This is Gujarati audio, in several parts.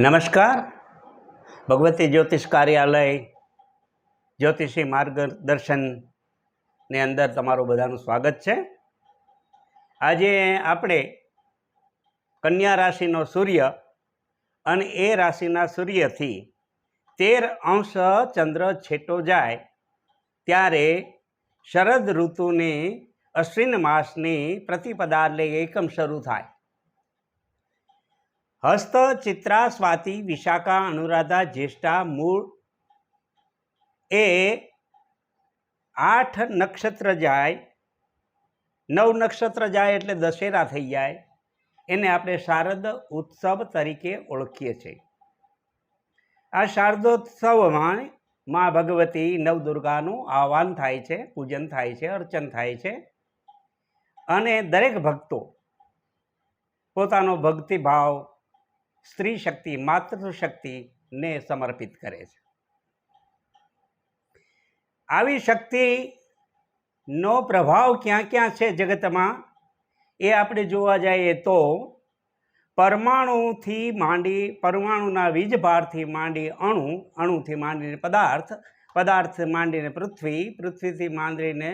નમસ્કાર. ભગવતી જ્યોતિષ કાર્યાલય જ્યોતિષી માર્ગદર્શનની અંદર તમારું બધાનું સ્વાગત છે. આજે આપણે કન્યા રાશિનો સૂર્ય અને એ રાશિના સૂર્યથી 13° ચંદ્ર છેટો જાય ત્યારે શરદ ઋતુની અશ્વિન માસની પ્રતિપદા એટલે એકમ શરૂ થાય. હસ્ત, ચિત્રા, સ્વાતિ, વિશાખા, અનુરાધા, જ્યેષ્ઠા, મૂળ એ 8 નક્ષત્ર જાય. 9 નક્ષત્ર જાય એટલે દશેરા થઈ જાય. એને આપણે શારદ ઉત્સવ તરીકે ઓળખીએ છીએ. આ શારદોત્સવમાં મા ભગવતી નવદુર્ગાનું આહ્વાન થાય છે, પૂજન થાય છે, અર્ચન થાય છે અને દરેક ભક્તો પોતાનો ભક્તિભાવ સ્ત્રી શક્તિ, માતૃશક્તિને સમર્પિત કરે છે. આવી શક્તિનો પ્રભાવ ક્યાં ક્યાં છે જગતમાં એ આપણે જોવા જઈએ તો પરમાણુથી માંડી, પરમાણુના વીજભારથી માંડી અણુ, અણુથી માંડીને પદાર્થ, પદાર્થથી માંડીને પૃથ્વી, પૃથ્વીથી માંડીને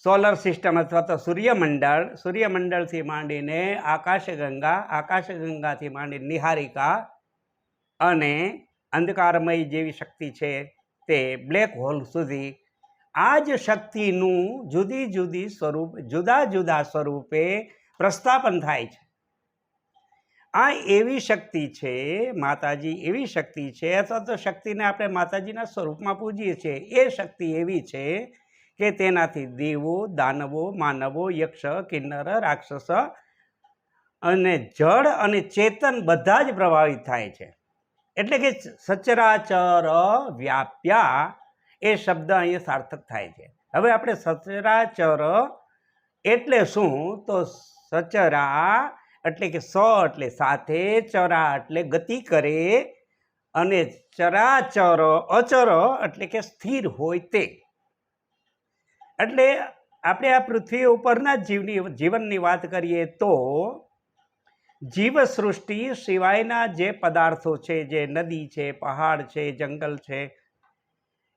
સોલર સિસ્ટમ અથવા તો સૂર્યમંડળ, સૂર્યમંડળથી માંડીને આકાશગંગા, આકાશગંગાથી માંડીને નિહારિકા અને અંધકારમય જેવી શક્તિ છે તે બ્લેક હોલ સુધી આ જ શક્તિનું જુદી જુદી સ્વરૂપ, જુદા જુદા સ્વરૂપે પ્રસ્થાપન થાય છે. આ એવી શક્તિ છે, માતાજી એવી શક્તિ છે, અથવા તો શક્તિને આપણે માતાજીના સ્વરૂપમાં પૂજીએ છીએ. એ શક્તિ એવી છે કે તેનાથી દેવો, દાનવો, માનવો, યક્ષ, કિન્નર, રાક્ષસ અને જળ અને ચેતન બધા જ પ્રભાવિત થાય છે. એટલે કે સચરાચર વ્યાપ્યા એ શબ્દ અહીંયા સાર્થક થાય છે. હવે આપણે સચરાચર એટલે શું? તો સચરા એટલે કે સ એટલે સાથે, ચરા એટલે ગતિ કરે અને ચરાચર અચર એટલે કે સ્થિર હોય તે. એટલે આપણે આ પૃથ્વી ઉપરના જીવનની વાત કરીએ તો જીવસૃષ્ટિ સિવાયના જે પદાર્થો છે, જે નદી છે, પહાડ છે, જંગલ છે,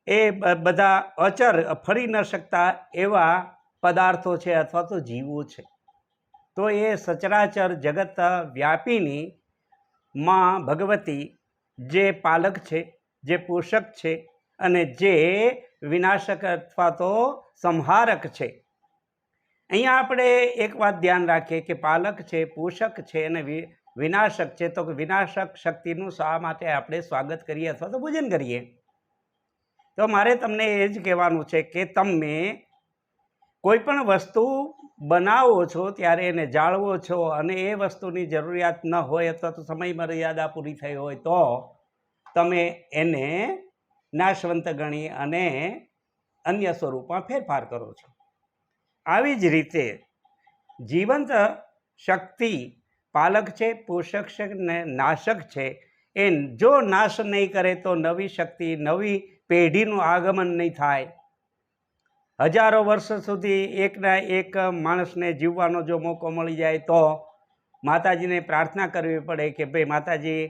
એ બધા અચર, ફરી ન શકતા એવા પદાર્થો છે અથવા તો જીવો છે. તો એ સચરાચર જગત વ્યાપીની માં ભગવતી જે પાલક છે, જે પોષક છે અને જે વિનાશક અથવા તો સંહારક છે. અહીંયા આપણે એક વાત ધ્યાન રાખીએ કે પાલક છે, પોષક છે અને વિનાશક છે. તો વિનાશક શક્તિનું શા માટે આપણે સ્વાગત કરીએ અથવા તો પૂજન કરીએ? તો મારે તમને એ જ કહેવાનું છે કે તમે કોઈ પણ વસ્તુ બનાવો છો ત્યારે એને જાળવો છો અને એ વસ્તુની જરૂરિયાત ન હોય અથવા તો સમય મર્યાદા પૂરી થઈ હોય તો તમે એને નાશવંત ગણી અને અન્ય સ્વરૂપમાં ફેરફાર કરો છો. આવી જ રીતે જીવંત શક્તિ પાલક છે, પોષક છે ને નાશક છે. એ જો નાશ નહીં કરે તો નવી શક્તિ, નવી પેઢીનું આગમન નહીં થાય. હજારો વર્ષ સુધી એકના એક માણસને જીવવાનો જો મોકો મળી જાય તો માતાજીને પ્રાર્થના કરવી પડે કે ભાઈ માતાજી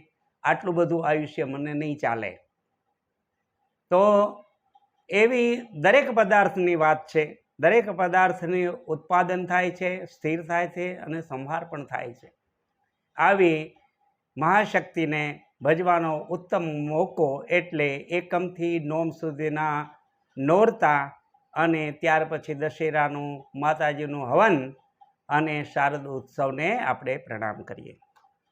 આટલું બધું આયુષ્ય મને નહીં ચાલે. તો એવી દરેક પદાર્થની વાત છે. દરેક પદાર્થની ઉત્પાદન થાય છે, સ્થિર થાય છે અને સંહાર પણ થાય છે. આવી મહાશક્તિને ભજવાનો ઉત્તમ મોકો એટલે એકમથી નોમ સુધીના નોરતા અને ત્યાર પછી દશેરાનું માતાજીનું હવન અને શારદ ઉત્સવને આપણે પ્રણામ કરીએ.